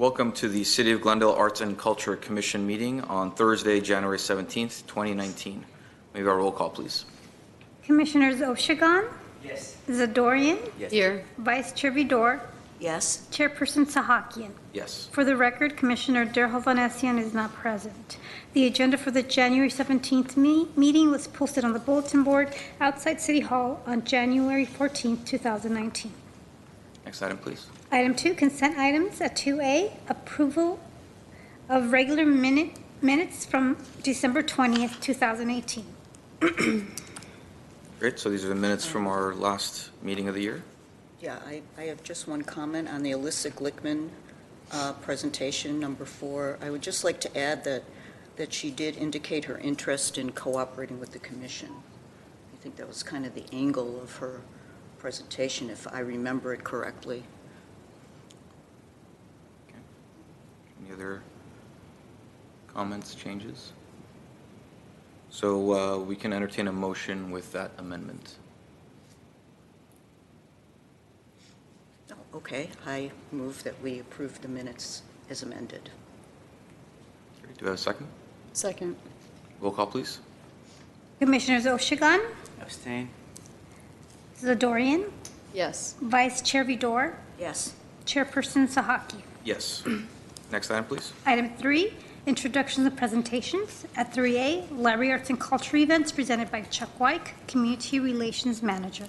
Welcome to the City of Glendale Arts and Culture Commission meeting on Thursday, January 17th, 2019. May we have our roll call, please? Commissioners Oshagan? Yes. Zadorian? Yes. Here. Vice Chair Vidor? Yes. Chairperson Sahakian? Yes. For the record, Commissioner Derhovanesian is not present. The agenda for the January 17th meeting was posted on the bulletin board outside City Hall on January 14th, 2019. Next item, please. Item 2, consent items. At 2A, approval of regular minutes from December 20th, 2018. Great. So these are the minutes from our last meeting of the year. Yeah, I have just one comment on the Alyssa Glickman presentation, number 4. I would just like to add that she did indicate her interest in cooperating with the commission. I think that was kind of the angle of her presentation, if I remember it correctly. Okay. Any other comments, changes? So we can entertain a motion with that amendment. Okay, I move that we approve the minutes as amended. Great. Do I have a second? Second. Roll call, please. Commissioners Oshagan? Abstain. Zadorian? Yes. Vice Chair Vidor? Yes. Chairperson Sahakian? Yes. Next item, please. Item 3, introductions and presentations. At 3A, Library Arts and Culture events presented by Chuck Wyke, Community Relations Manager.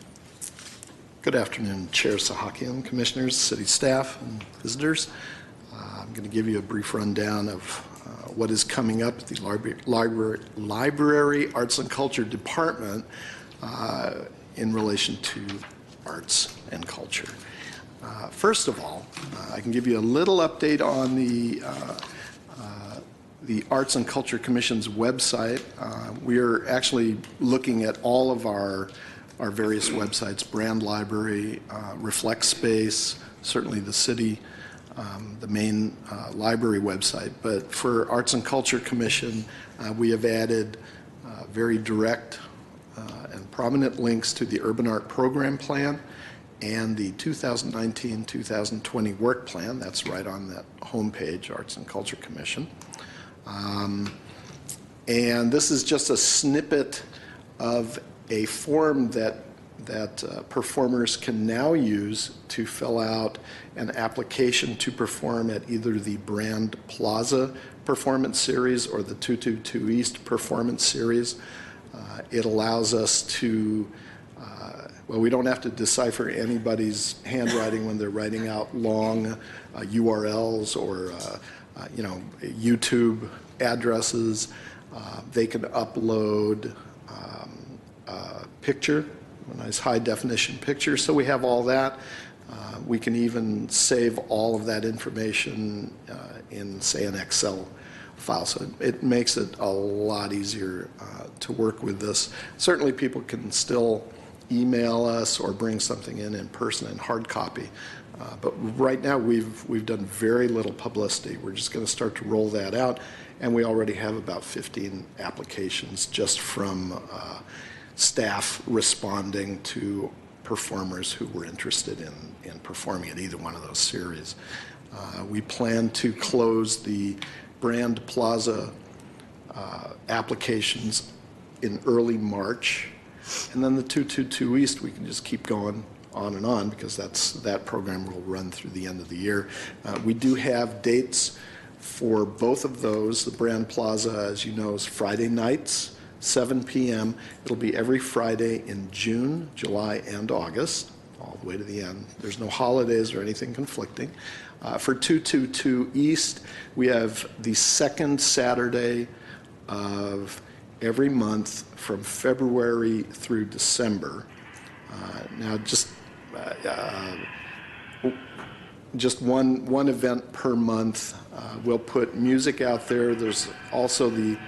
Good afternoon, Chair Sahakian, Commissioners, City staff, and visitors. I'm going to give you a brief rundown of what is coming up at the Library Arts and Culture Department in relation to arts and culture. First of all, I can give you a little update on the Arts and Culture Commission's website. We're actually looking at all of our various websites, Brand Library, Reflect Space, certainly the city, the main library website. But for Arts and Culture Commission, we have added very direct and prominent links to the Urban Art Program Plan and the 2019-2020 Work Plan. That's right on that homepage, Arts and Culture Commission. And this is just a snippet of a form that performers can now use to fill out an application to perform at either the Brand Plaza Performance Series or the 222 East Performance Series. It allows us to, well, we don't have to decipher anybody's handwriting when they're writing out long URLs or, YouTube addresses. They can upload picture, a nice high definition picture. So we have all that. We can even save all of that information in, say, an Excel file. So it makes it a lot easier to work with this. Certainly people can still email us or bring something in person in hard copy. But right now we've done very little publicity. We're just going to start to roll that out. And we already have about 15 applications just from staff responding to performers who were interested in performing at either one of those series. We plan to close the Brand Plaza applications in early March, and then the 222 East we can just keep going on and on because that program will run through the end of the year. We do have dates for both of those. The Brand Plaza, as you know, is Friday nights, 7 p.m. It'll be every Friday in June, July, and August, all the way to the end. There's no holidays or anything conflicting. For 222 East, we have the second Saturday of every month from February through December. Now, just one event per month. We'll put music out there. There's also the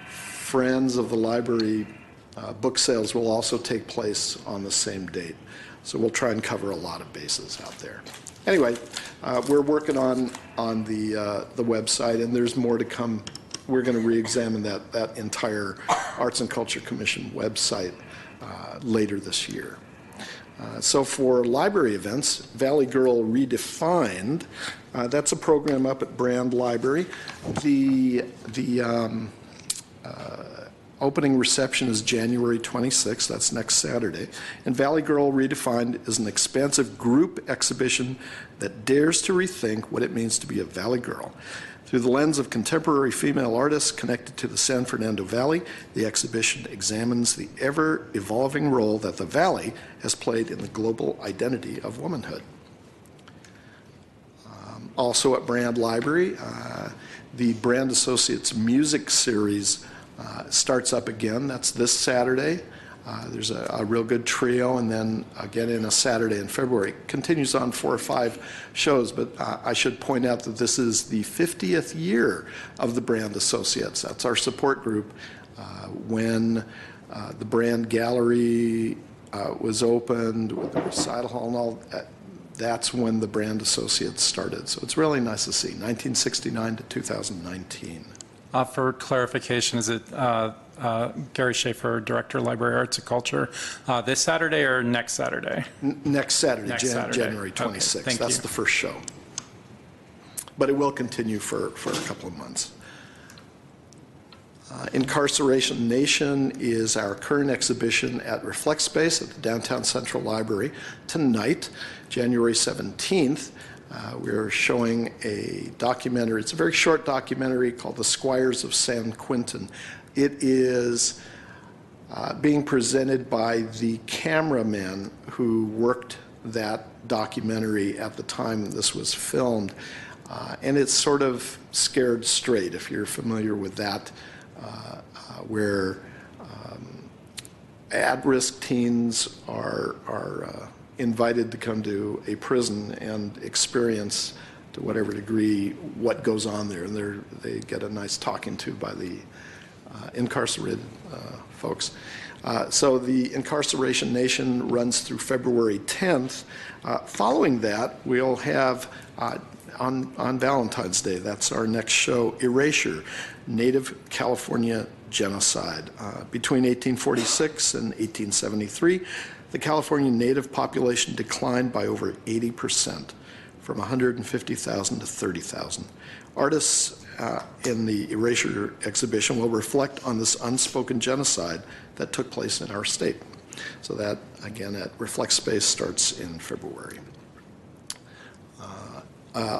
Friends of the Library book sales will also take place on the same date. So we'll try and cover a lot of bases out there. Anyway, we're working on the website, and there's more to come. We're going to re-examine that entire Arts and Culture Commission website later this year. So for library events, Valley Girl Redefined That's a program up at Brand Library. The opening reception is January 26th, that's next Saturday. And Valley Girl Redefined is an expansive group exhibition that dares to rethink what it means to be a Valley girl. Through the lens of contemporary female artists connected to the San Fernando Valley, the exhibition examines the ever-evolving role that the Valley has played in the global identity of womanhood. Also at Brand Library, the Brand Associates Music Series starts up again. That's this Saturday. There's a real good trio, and then again in a Saturday in February. It continues on 4 or 5 shows, but I should point out that this is the 50th year of the Brand Associates. That's our support group. When the Brand Gallery was opened, with the recital hall and all that, that's when the Brand Associates started. So it's really nice to see, 1969 to 2019. For clarification, is it Gary Schaefer, Director, Library Arts and Culture, this Saturday or next Saturday? Next Saturday, Next Saturday. January 26th. Okay, thank That's you. the first show. But it will continue for a couple of months. Incarceration Nation is our current exhibition at Reflect Space at the Downtown Central Library tonight, January 17th. We're showing a documentary. It's a very short documentary called The Squires of San Quentin. It is being presented by the cameraman who worked that documentary at the time this was filmed. And it's sort of scared straight, if you're familiar with that, where at-risk teens are invited to come to a prison and experience, to whatever degree, what goes on there. And they get a nice talking to by the incarcerated folks. So the Incarceration Nation runs through February 10th. Following that, we'll have on Valentine's Day, that's our next show, Erasure, Native California Genocide. Between 1846 and 1873, the California Native population declined by over 80%, from 150,000 to 30,000. Artists in the Erasure exhibition will reflect on this unspoken genocide that took place in our state. So that, again, at Reflect Space starts in February.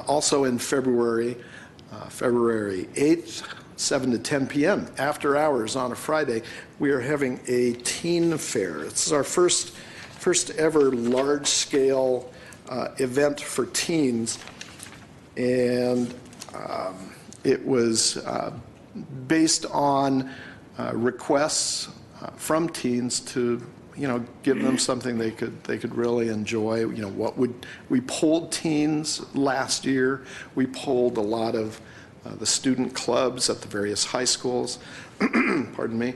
Also in February, February 8th, 7 to 10 p.m., after hours on a Friday, we are having a teen fair. This is our first ever large-scale event for teens, and it was based on requests from teens to, give them something they could really enjoy. We polled teens last year. We polled a lot of the student clubs at the various high schools. Pardon me.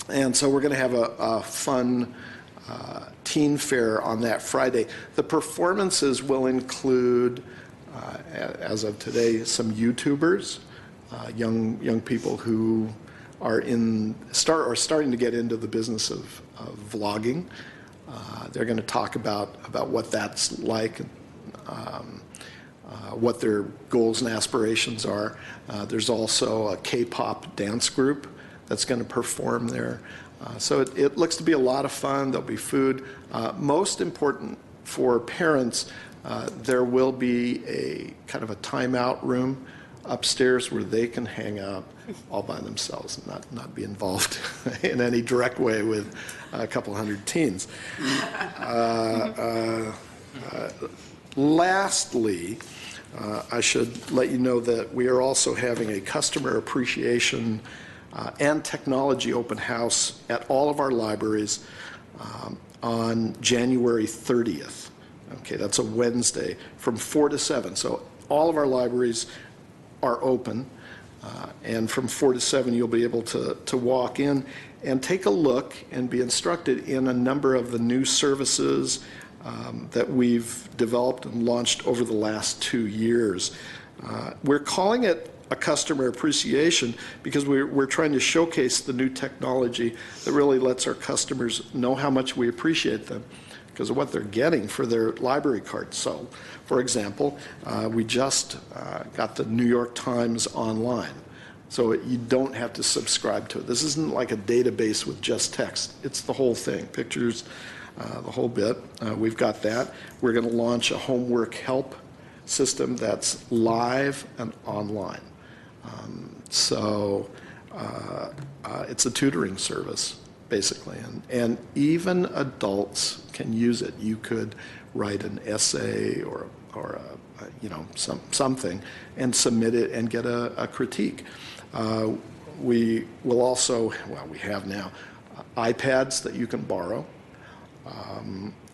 And so we're going to have a fun teen fair on that Friday. The performances will include, as of today, some YouTubers, young people who are starting to get into the business of vlogging. They're going to talk about what that's like, what their goals and aspirations are. There's also a K-pop dance group that's going to perform there. So it looks to be a lot of fun. There'll be food. Most important for parents, there will be a kind of a timeout room upstairs where they can hang out all by themselves and not be involved in any direct way with a couple hundred teens. Lastly, I should let you know that we are also having a customer appreciation and technology open house at all of our libraries on January 30th. Okay, that's a Wednesday from 4 to 7. So all of our libraries are open, and from 4 to 7 you'll be able to walk in and take a look and be instructed in a number of the new services that we've developed and launched over the last 2 years. We're calling it a customer appreciation because we're trying to showcase the new technology that really lets our customers know how much we appreciate them. because of what they're getting for their library card. So, for example, we just got the New York Times online. So you don't have to subscribe to it. This isn't like a database with just text. It's the whole thing, pictures, the whole bit. We've got that. We're going to launch a homework help system that's live and online. So it's a tutoring service, basically. And even adults can use it. You could write an essay or something and submit it and get a critique. We will also, well, we have now iPads that you can borrow.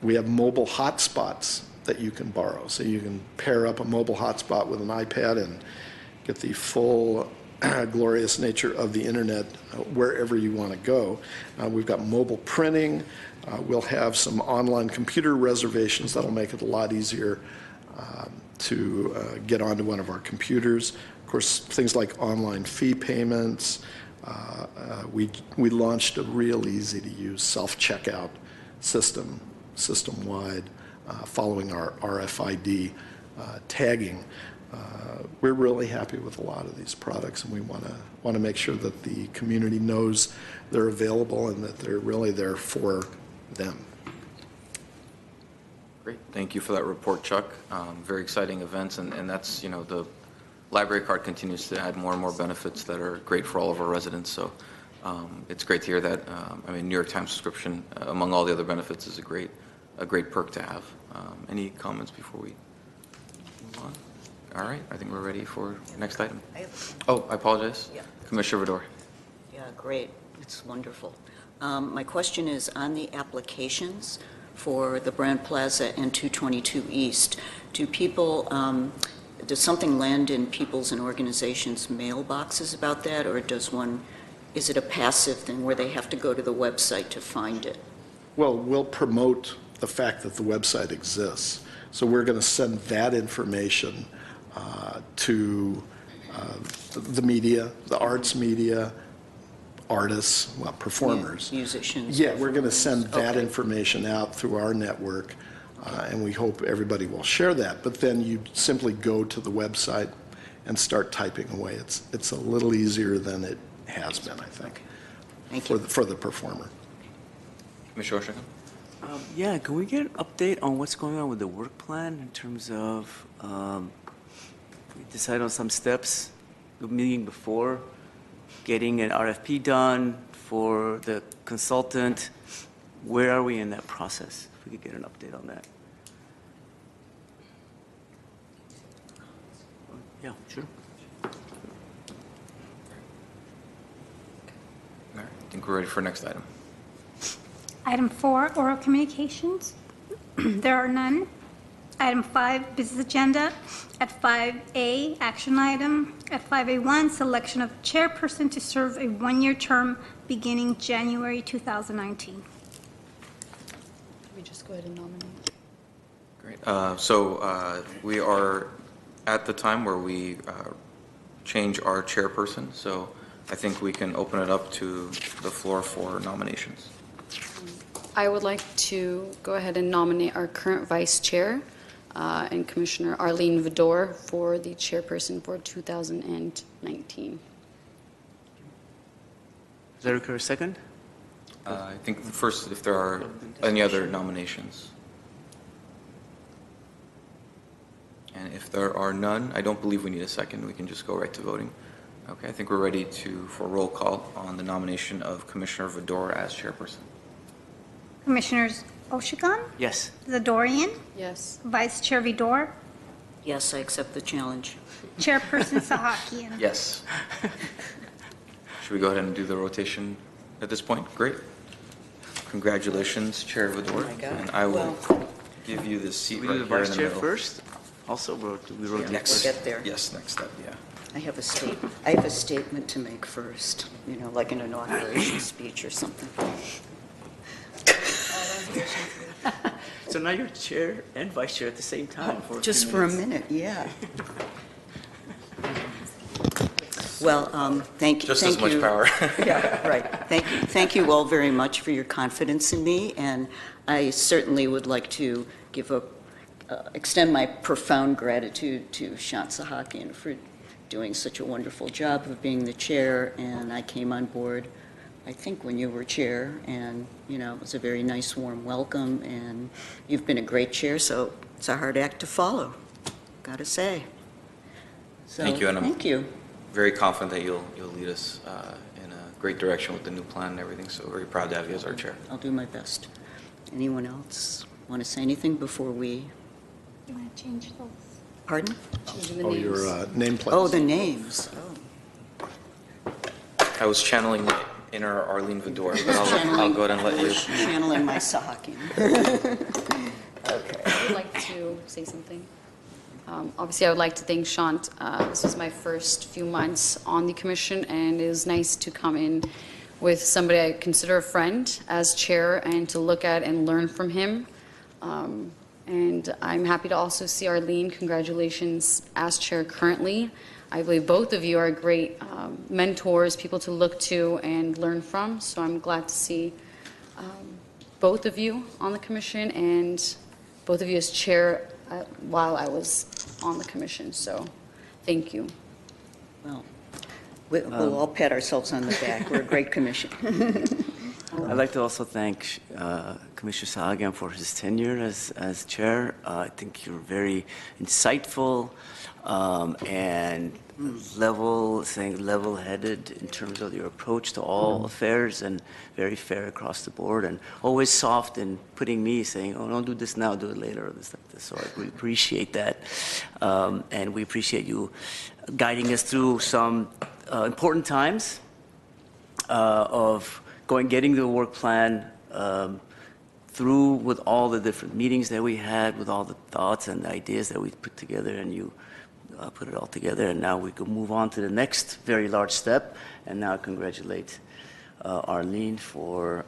We have mobile hotspots that you can borrow. So you can pair up a mobile hotspot with an iPad and get the full glorious nature of the internet wherever you want to go. We've got mobile printing. We'll have some online computer reservations that'll make it a lot easier to get onto one of our computers. Of course, things like online fee payments. We launched a real easy-to-use self-checkout system-wide, following our RFID tagging. We're really happy with a lot of these products, and we want to make sure that the community knows they're available and that they're really there for them. Great. Thank you for that report, Chuck. Very exciting events, and that's, the library card continues to add more and more benefits that are great for all of our residents. So it's great to hear that. New York Times subscription, among all the other benefits, is a great perk to have. Any comments before we move on? All right, I think we're ready for next item. Oh, I apologize. Yeah. Commissioner Vidor. Yeah, great. It's wonderful. My question is on the applications for the Brand Plaza and 222 East. Do people, does something land in people's and organizations' mailboxes about that, or is it a passive thing where they have to go to the website to find it? Well, we'll promote the fact that the website exists. So we're going to send that information to the media, the arts media, artists, well, performers. Yeah, musicians. Yeah, we're going to send that Okay. information out through our network, and we hope everybody will share that. But then you simply go to the website and start typing away. It's a little easier than it has been, I think, Thank you. for the performer. Commissioner Oshigan? Yeah, can we get an update on what's going on with the work plan in terms of, we decide on some steps, the meeting before, getting an RFP done for the consultant. Where are we in that process? If we could get an update on that. Yeah, sure. All right, I think we're ready for next item. Item 4, oral communications. There are none. Item 5, business agenda. At 5A, action item. At 5A1, selection of chairperson to serve a one-year term beginning January 2019. We just go ahead and nominate. Great. So we are at the time where we change our chairperson, so I think we can open it up to the floor for nominations. I would like to go ahead and nominate our current vice chair and Commissioner Arlene Vidor for the chairperson for 2019. Does that occur a second? I think first, if there are any other nominations. And if there are none, I don't believe we need a second. We can just go right to voting. Okay, I think we're ready for roll call on the nomination of Commissioner Vidor as chairperson. Commissioners Oshigan, Yes. Zadorian, Yes. Vice Chair Vidor, Yes, I accept the challenge. Chairperson Sahakian. Yes. Should we go ahead and do the rotation at this point? Great. Congratulations, Chair Vidor. Oh my God. And I will Well, give you the seat We right do the here in vice the chair middle. first? Also, we rotate Yeah, first. we'll get there. Yes, next step, yeah. I have a statement to make first, like an inauguration speech or something. So now you're chair and vice chair at the same time for a few Just for a minutes. minute, yeah. Well, thank you. Just thank as much you. power. Yeah, right. Thank you. Thank you all very much for your confidence in me, and I certainly would like to extend my profound gratitude to Shant Sahakian for doing such a wonderful job of being the chair, and I came on board, I think, when you were chair, and, you know, it was a very nice, warm welcome, and you've been a great chair, so it's a hard act to follow, gotta say. So, Thank you, and I'm thank you. very confident that you'll lead us in a great direction with the new plan and everything, so very proud to have you as our chair. I'll do my best. Anyone else want to say anything before we, You want to change those? pardon? Changing the Oh, your names. nameplate. Oh, the names. Oh. I was channeling the inner Arlene Vidor, but I'll go ahead and let you. Channeling my Sahakian. I would like to say something. Obviously, I would like to thank Shant. This was my first few months on the commission, and it was nice to come in with somebody I consider a friend as chair and to look at and learn from him. And I'm happy to also see Arlene. Congratulations as chair currently. I believe both of you are great mentors, people to look to and learn from. So I'm glad to see both of you on the commission and both of you as chair while I was on the commission. So thank you. Well, we'll all pat ourselves on the back. We're a great commission. I'd like to also thank Commissioner Sahagan for his tenure as chair. I think you're very insightful and level-headed in terms of your approach to all affairs, and very fair across the board, and always soft in putting me saying, oh, don't do this now, do it later, or this like this. So I really appreciate that. And we appreciate you guiding us through some important times of getting the work plan through with all the different meetings that we had, with all the thoughts and ideas that we put together, and you put it all together, and now we can move on to the next very large step. And now I congratulate Arlene for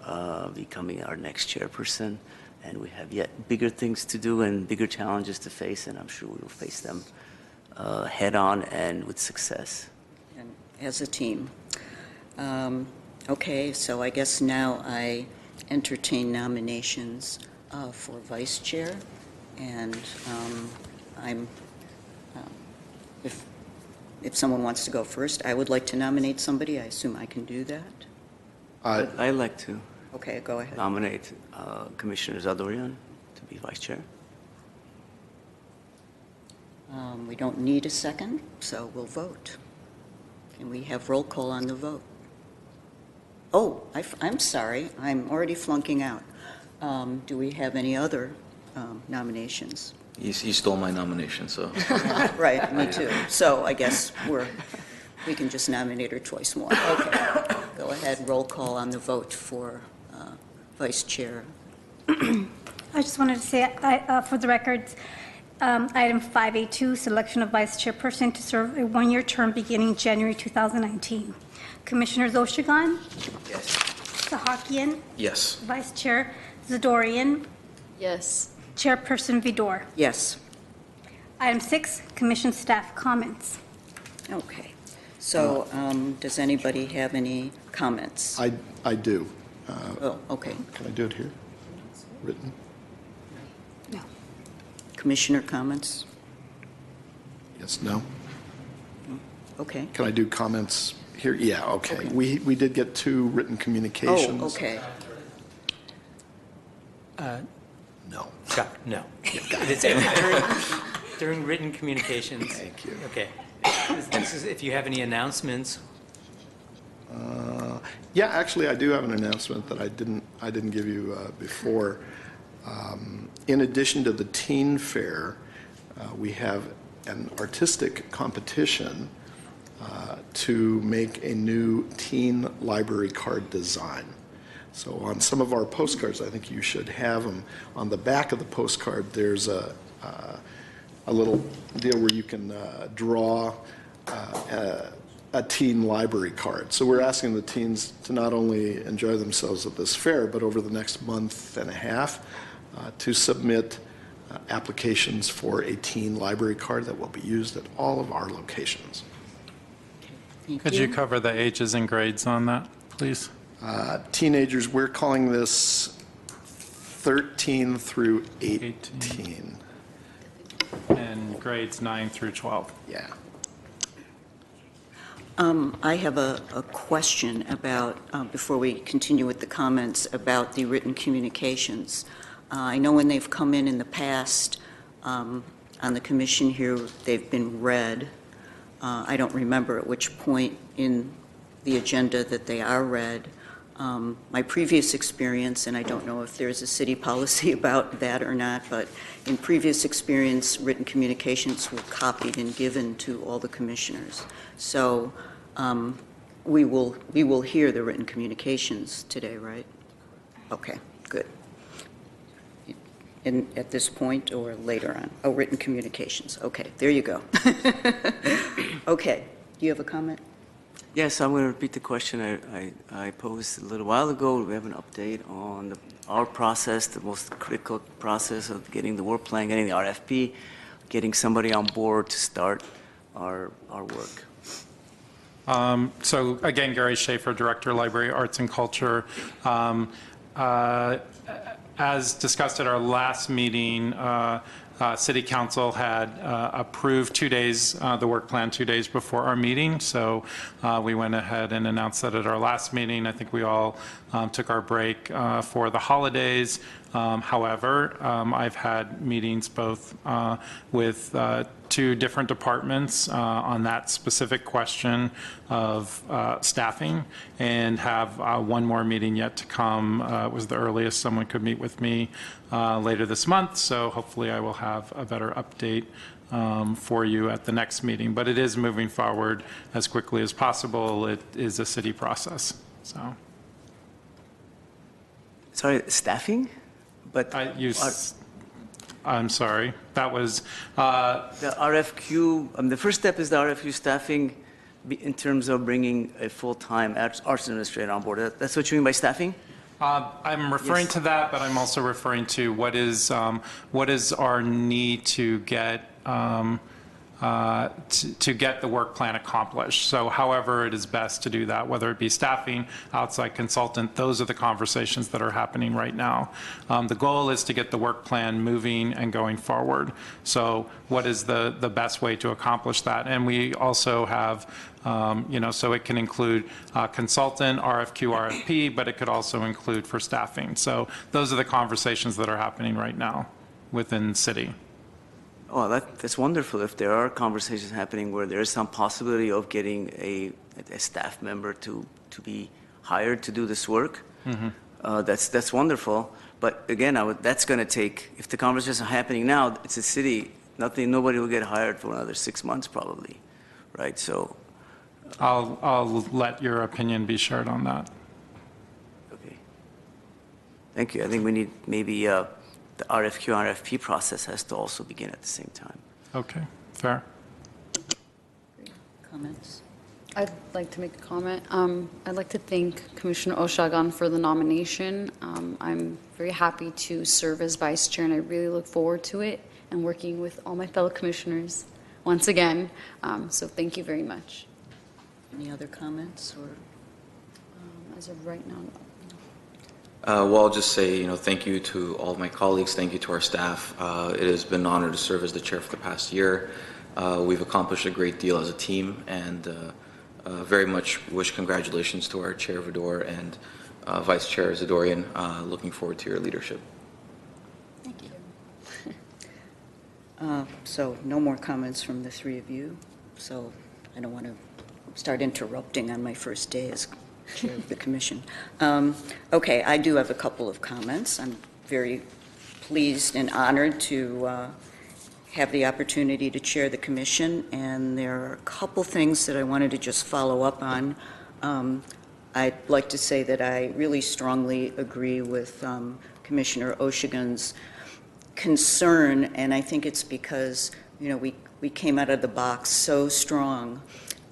becoming our next chairperson, and we have yet bigger things to do and bigger challenges to face, and I'm sure we will face them head on and with success. And as a team. Okay, so I guess now I entertain nominations for vice chair, and if someone wants to go first, I would like to nominate somebody. I assume I can do that. I'd like to Okay, go ahead. nominate Commissioner Zadorian to be vice chair. We don't need a second, so we'll vote. Can we have roll call on the vote? Oh, I'm sorry, I'm already flunking out. Do we have any other nominations? You stole my nomination, so. Right, me too. So I guess we can just nominate her twice more. Okay, go ahead, roll call on the vote for vice chair. I just wanted to say, for the records, item 5A2, selection of vice chairperson to serve a one-year term beginning January 2019. Commissioners Oshagan, Yes. Sahakian, Yes. Vice Chair Zadorian, Yes. Chairperson Vidor. Yes, Item 6, commission staff comments. okay. So does anybody have any comments? I do. Oh, okay. Can I do it here? Written? No. Commissioner comments? Yes, no? Okay. Can I do comments here? Yeah, okay. Okay. We did get 2 written communications. Oh, okay. No. No. It's during written communications. Thank you. Okay. This is if you have any announcements. Yeah, actually, I do have an announcement that I didn't give you before. In addition to the teen fair, we have an artistic competition to make a new teen library card design. So on some of our postcards, I think you should have them. On the back of the postcard, there's a little deal where you can draw a teen library card. So we're asking the teens to not only enjoy themselves at this fair, but over the next month and a half to submit applications for a teen library card that will be used at all of our locations. Thank Could you cover the ages and grades on that, please? Teenagers, we're calling this 13 through 18. And grades 9 through 12. Yeah. I have a question about, before we continue with the comments, about the written communications. I know when they've come in the past, on the commission here, they've been read. I don't remember at which point in the agenda that they are read. My previous experience, and I don't know if there's a city policy about that or not, but in previous experience, written communications were copied and given to all the commissioners. So we will hear the written communications today, right? Okay, good. At this point or later on? Oh, written communications. Okay, there you go. Okay, do you have a comment? Yes, I'm going to repeat the question I posed a little while ago. We have an update on our process, the most critical process of getting the work plan, getting the RFP, getting somebody on board to start our work. So again, Gary Schaefer, Director, Library, Arts and Culture. As discussed at our last meeting, City Council had approved 2 days, the work plan 2 days before our meeting. So we went ahead and announced that at our last meeting. I think we all took our break for the holidays. However, I've had meetings both with 2 different departments on that specific question of staffing, and have one more meeting yet to come. It was the earliest someone could meet with me later this month, so hopefully I will have a better update for you at the next meeting. But it is moving forward as quickly as possible. It is a city process, so. Sorry, staffing? But I'm sorry, that was, the RFQ, the first step is the RFQ staffing in terms of bringing a full-time arts administrator on board. That's what you mean by staffing? I'm referring to that, but I'm also referring to what is our need to get to get the work plan accomplished. So however it is best to do that, whether it be staffing, outside consultant, those are the conversations that are happening right now. The goal is to get the work plan moving and going forward. So what is the best way to accomplish that? And we also have, so it can include consultant, RFQ, RFP, but it could also include for staffing. So those are the conversations that are happening right now within city. Oh, that's wonderful. If there are conversations happening where there is some possibility of getting a staff member to be hired to do this work, that's wonderful. But again, that's going to take, if the conversations are happening now, it's a city, nobody will get hired for another 6 months probably, right? So. I'll let your opinion be shared on that. Okay. Thank you. I think we need maybe the RFQ, RFP process has to also begin at the same time. Okay, fair. Comments? I'd like to make a comment. I'd like to thank Commissioner Oshagan for the nomination. I'm very happy to serve as vice chair, and I really look forward to it and working with all my fellow commissioners once again. So thank you very much. Any other comments or? As of right now, no. Well, I'll just say, thank you to all of my colleagues. Thank you to our staff. It has been an honor to serve as the chair for the past year. We've accomplished a great deal as a team, and very much wish congratulations to our chair, Vidor, and vice chair, Zadorian. Looking forward to your leadership. Thank you. So no more comments from the 3 of you. So I don't want to start interrupting on my first day as chair of the commission. Okay, I do have a couple of comments. I'm very pleased and honored to have the opportunity to chair the commission, and there are a couple things that I wanted to just follow up on. I'd like to say that I really strongly agree with Commissioner Oshagan's concern, and I think it's because, we came out of the box so strong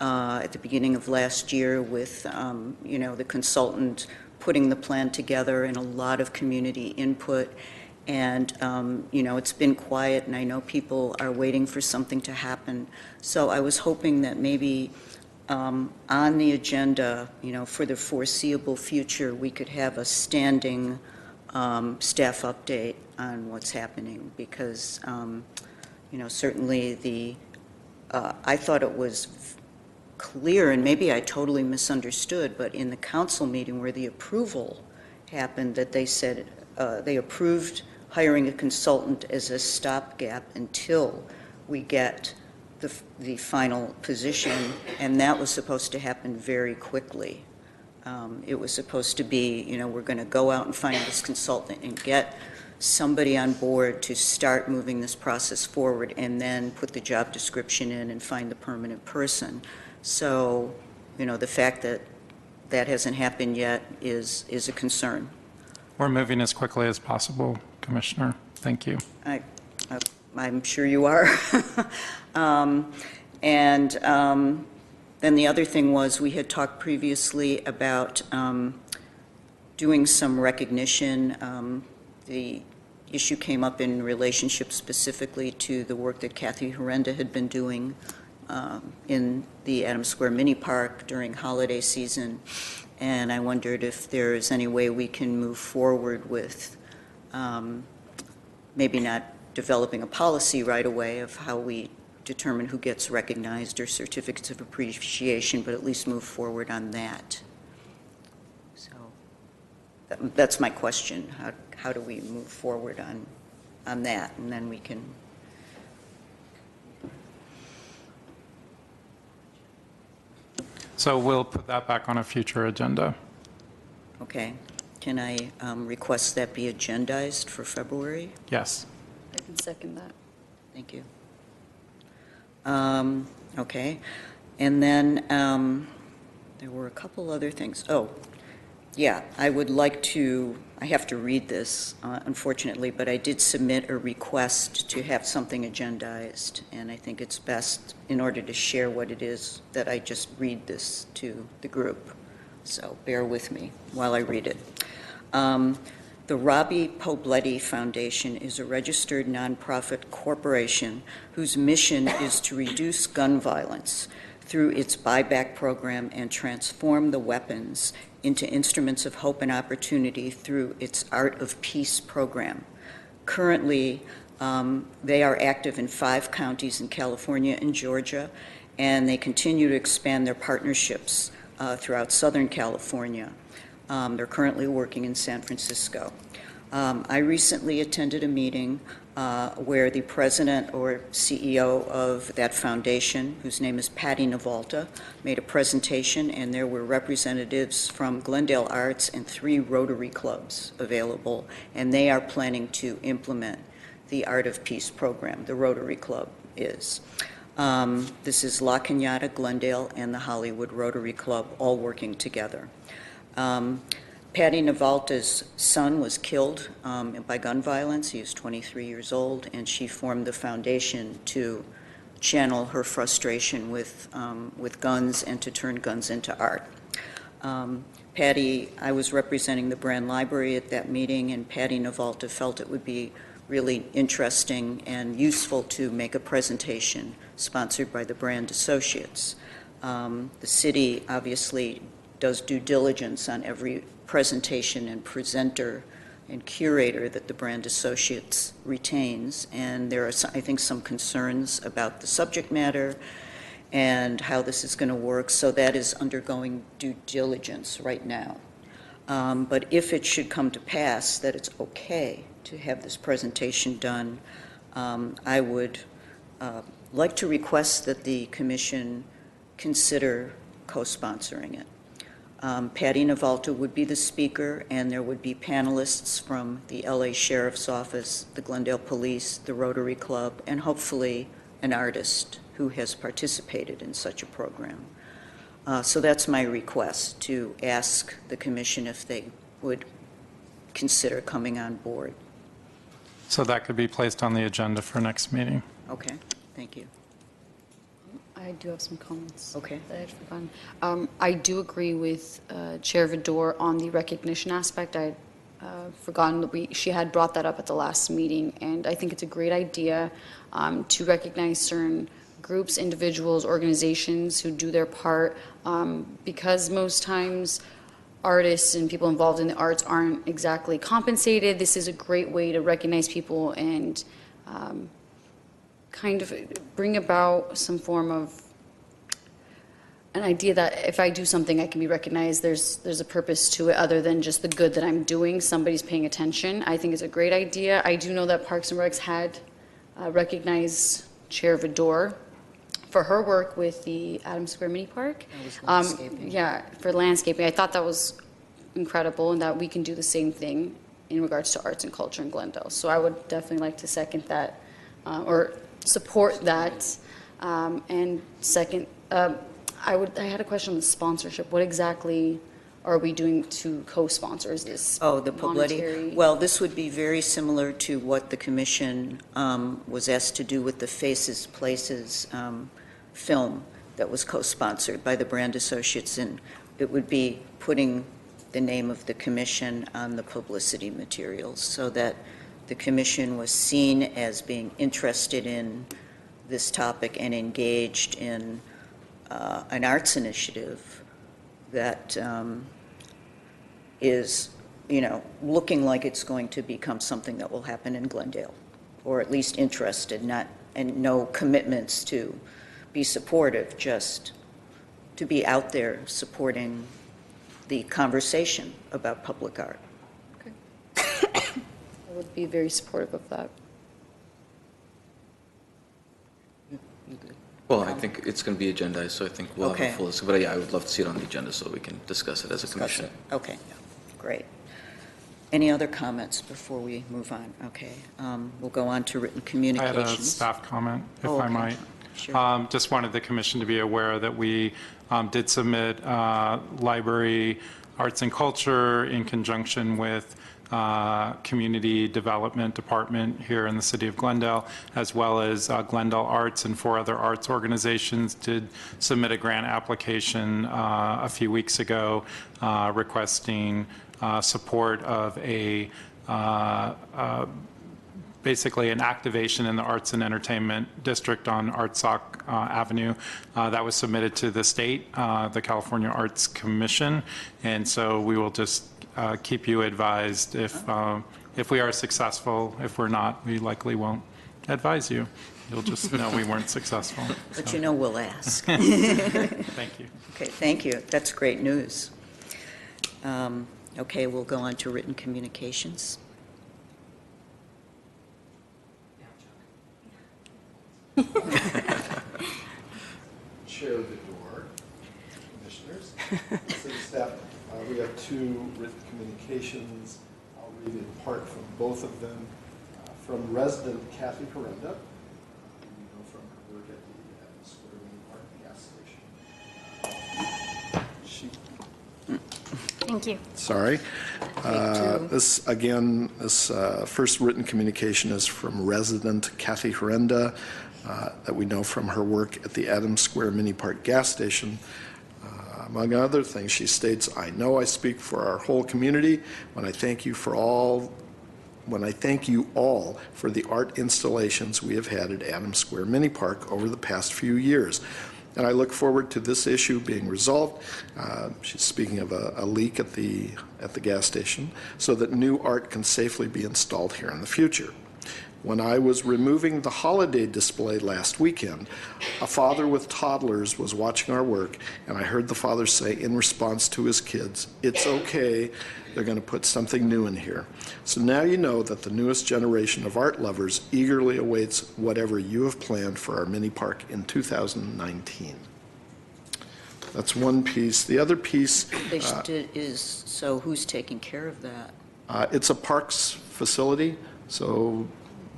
at the beginning of last year with, the consultant putting the plan together and a lot of community input. And, it's been quiet, and I know people are waiting for something to happen. So I was hoping that maybe on the agenda, for the foreseeable future, we could have a standing staff update on what's happening, because, certainly I thought it was clear, and maybe I totally misunderstood, but in the council meeting where the approval happened, that they said they approved hiring a consultant as a stopgap until we get the final position, and that was supposed to happen very quickly. It was supposed to be, we're going to go out and find this consultant and get somebody on board to start moving this process forward, and then put the job description in and find the permanent person. So, the fact that that hasn't happened yet is a concern. We're moving as quickly as possible, Commissioner. Thank you. I'm sure you are. Then the other thing was, we had talked previously about doing some recognition. The issue came up in relationship specifically to the work that Kathy Horrenda had been doing in the Adams Square Mini Park during holiday season. And I wondered if there is any way we can move forward with maybe not developing a policy right away of how we determine who gets recognized or certificates of appreciation, but at least move forward on that. So that's my question. How do we move forward on that? And then we can. So we'll put that back on a future agenda. Okay. Can I request that be agendized for February? Yes. I can second that. Thank you. Okay. And then there were a couple other things. Oh, yeah, I would like to, I have to read this, unfortunately, but I did submit a request to have something agendized, and I think it's best, in order to share what it is, that I just read this to the group. So bear with me while I read it. The Robbie Pobletti Foundation is a registered nonprofit corporation whose mission is to reduce gun violence through its buyback program and transform the weapons into instruments of hope and opportunity through its Art of Peace program. Currently, they are active in 5 counties in California and Georgia, and they continue to expand their partnerships throughout Southern California. They're currently working in San Francisco. I recently attended a meeting where the president or CEO of that foundation, whose name is Patty Navalta, made a presentation, and there were representatives from Glendale Arts and 3 Rotary clubs available, and they are planning to implement the Art of Peace program. The Rotary Club is. This is La Cañada, Glendale, and the Hollywood Rotary Club all working together. Patty Navalta's son was killed by gun violence. He was 23 years old, and she formed the foundation to channel her frustration with guns and to turn guns into art. Patty, I was representing the Brand Library at that meeting, and Patty Navalta felt it would be really interesting and useful to make a presentation sponsored by the Brand Associates. The city obviously does due diligence on every presentation and presenter and curator that the Brand Associates retains, and there are, I think, some concerns about the subject matter and how this is going to work, so that is undergoing due diligence right now. But if it should come to pass that it's okay to have this presentation done, I would like to request that the commission consider co-sponsoring it. Patty Navalta would be the speaker, and there would be panelists from the LA Sheriff's Office, the Glendale Police, the Rotary Club, and hopefully an artist who has participated in such a program. So that's my request, to ask the commission if they would consider coming on board. So that could be placed on the agenda for next meeting. Okay, thank you. I do have some comments. Okay. That I'd forgotten. I do agree with Chair Vidor on the recognition aspect. I'd forgotten that she had brought that up at the last meeting, and I think it's a great idea to recognize certain groups, individuals, organizations who do their part, because most times artists and people involved in the arts aren't exactly compensated. This is a great way to recognize people and kind of bring about some form of an idea that if I do something, I can be recognized. There's a purpose to it other than just the good that I'm doing. Somebody's paying attention. I think it's a great idea. I do know that Parks and Recs had recognized Chair Vidor for her work with the Adams Square Mini Park. That was landscaping. Yeah, for landscaping. I thought that was incredible, and that we can do the same thing in regards to arts and culture in Glendale. So I would definitely like to second that, or support that. And second, I had a question on the sponsorship. What exactly are we doing to co-sponsor? Is this Oh, the monetary? publicity? Well, this would be very similar to what the commission was asked to do with the Faces Places film that was co-sponsored by the Brand Associates, and it would be putting the name of the commission on the publicity materials so that the commission was seen as being interested in this topic and engaged in an arts initiative that is, looking like it's going to become something that will happen in Glendale, or at least interested, and no commitments to be supportive, just to be out there supporting the conversation about public art. I would be very supportive of that. Well, I think it's going to be agendized, so I think we'll have Okay. a full, but yeah, I would love to see it on the agenda so we can discuss it as a Discuss commission. it. Okay, great. Any other comments before we move on? Okay, we'll go on to written I had a communications. staff comment, if Oh, I okay. might. Sure. Just wanted the commission to be aware that we did submit library arts and culture in conjunction with Community Development Department here in the city of Glendale, as well as Glendale Arts and 4 other arts organizations did submit a grant application a few weeks ago requesting support of basically an activation in the Arts and Entertainment District on Artsock Avenue. That was submitted to the state, the California Arts Commission, and so we will just keep you advised if we are successful. If we're not, we likely won't advise you. You'll just know we weren't successful. But So, we'll ask. thank you. Okay, thank you. That's great news. Okay, we'll go on to written communications. Chair Vidor, commissioners, city staff, we have 2 written communications. I'll read in part from both of them. From resident Kathy Corenda, we know from her work at the Square Mini Park gas station. Thank you. Sorry. Take 2. This first written communication is from resident Kathy Corenda, that we know from her work at the Adams Square Mini Park gas station. Among other things, she states, "I know I speak for our whole community when I thank you all for the art installations we have had at Adams Square Mini Park over the past few years. And I look forward to this issue being resolved." She's speaking of a leak at the gas station, so that new art can safely be installed here in the future. When I was removing the holiday display last weekend, a father with toddlers was watching our work, and I heard the father say in response to his kids, "It's okay, they're going to put something new in here." So now you know that the newest generation of art lovers eagerly awaits whatever you have planned for our mini park in 2019. That's one piece. The other piece, So who's taking care of that? it's a parks facility, so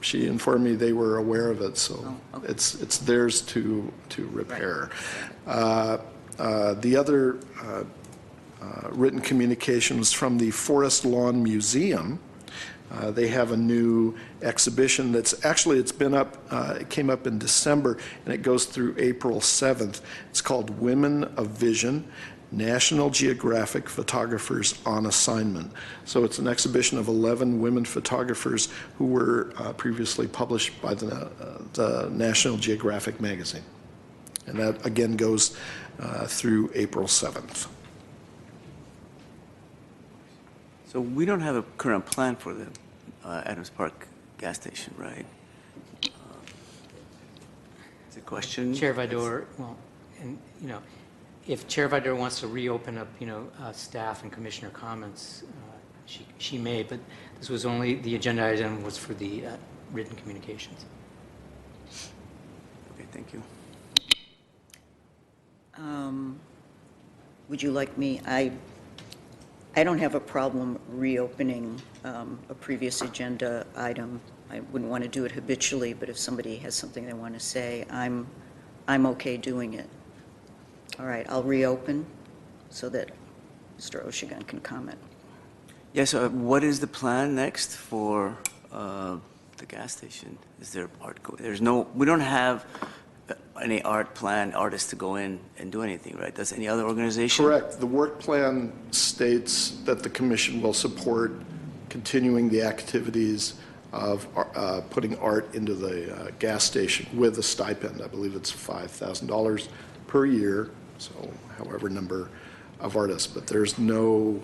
she informed me they were aware of it, so Oh, okay. it's theirs to repair. The other written communication was from the Forest Lawn Museum. They have a new exhibition it's been up, it came up in December, and it goes through April 7th. It's called Women of Vision, National Geographic Photographers on Assignment. So it's an exhibition of 11 women photographers who were previously published by the National Geographic magazine. And that, again, goes through April 7th. So we don't have a current plan for the Adams Park gas station, right? It's a question. Chair Vidor, well, and, you know, if Chair Vidor wants to reopen up, you know, staff and commissioner comments, she may, but this was only, the agenda item was for the written communications. Okay, thank you. Would you like me, I don't have a problem reopening a previous agenda item. I wouldn't want to do it habitually, but if somebody has something they want to say, I'm okay doing it. All right, I'll reopen so that Mr. Oshigan can comment. Yes, what is the plan next for the gas station? Is there art, there's no, we don't have any art plan, artists to go in and do anything, right? Does any other organization? Correct. The work plan states that the commission will support continuing the activities of putting art into the gas station with a stipend. I believe it's $5,000 per year, so however number of artists. But there's no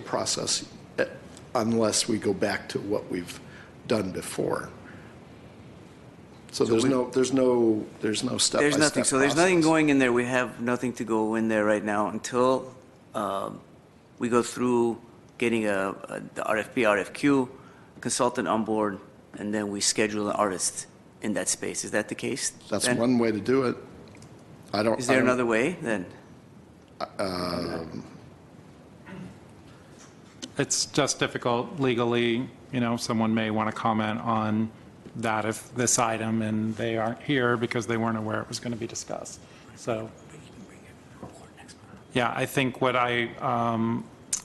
process unless we go back to what we've done before. So there's no step-by-step There's nothing, so there's nothing process. going in there, we have nothing to go in there right now until we go through getting the RFP, RFQ, consultant on board, and then we schedule an artist in that space. Is that the case? That's then? one way to do it. Is there another way then? It's just difficult legally, you know, someone may want to comment on that if this item and they aren't here because they weren't aware it was going to be discussed. So, yeah, I think what I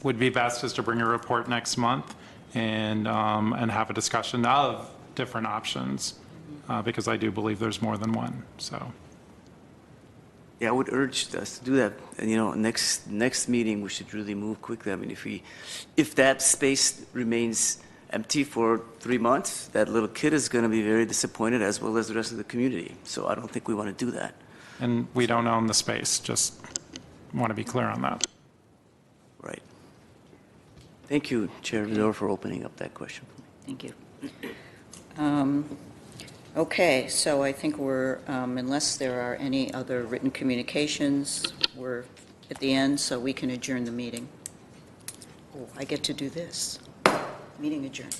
would be best is to bring a report next month and have a discussion of different options because I do believe there's more than one, so. Yeah, I would urge us to do that. And, you know, next meeting, we should really move quickly. I mean, if that space remains empty for 3 months, that little kid is going to be very disappointed, as well as the rest of the community. So I don't think we want to do that. And we don't own the space, just want to be clear on that. Right. Thank you, Chair Vidor, for opening up that question for me. Thank you. Okay, so I think we're, unless there are any other written communications, we're at the end, so we can adjourn the meeting. Oh, I get to do this. Meeting adjourned.